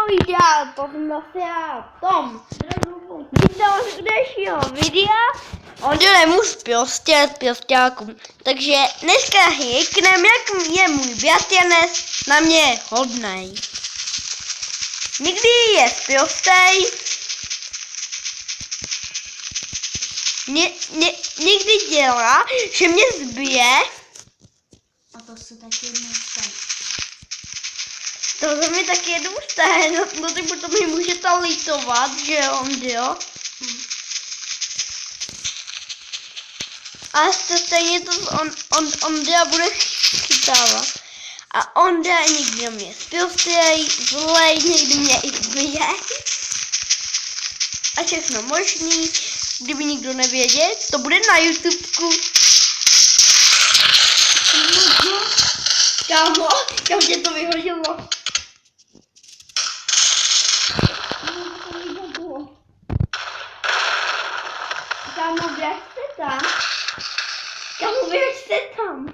videa, to jsem zase já, Tom. Vítám z dnešního videa. Ondě nemůžu pěstělákům. Takže dneska řeknem, jak je můj bratranec na mě hodnej. Nikdy je pěstej. Někdy dělá, že mě zbije. A to se taky jednou stane. To se mi taky jednou stane, no tak potom mi můžete litovat, že jo? A stejně to Ondra bude chytávat. A Ondra někdy mě spilstej, zlej, někdy mě i zbije. A všechno možný, kdyby nikdo nevěděl, to bude na YouTubeku. Kámo, kam tě to vyhodilo? Kámo, běž se tam. Kámo, běž se tam.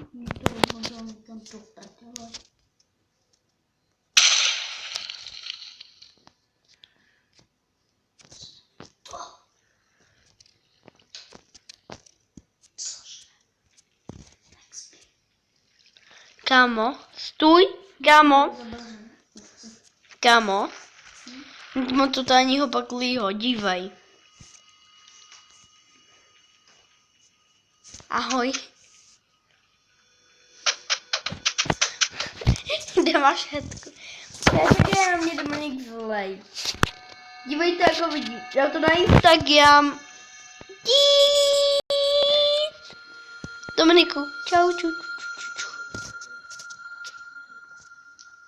To hodil někam do prdele. Kámo, stůj, kámo. Kámo. Mám totálního paklýho, dívej. Ahoj. Kde máš hetku? Já na mě Dominik zlej. Dívejte, jako vidí. Já to na Instagram. Dominiku, čau, čut.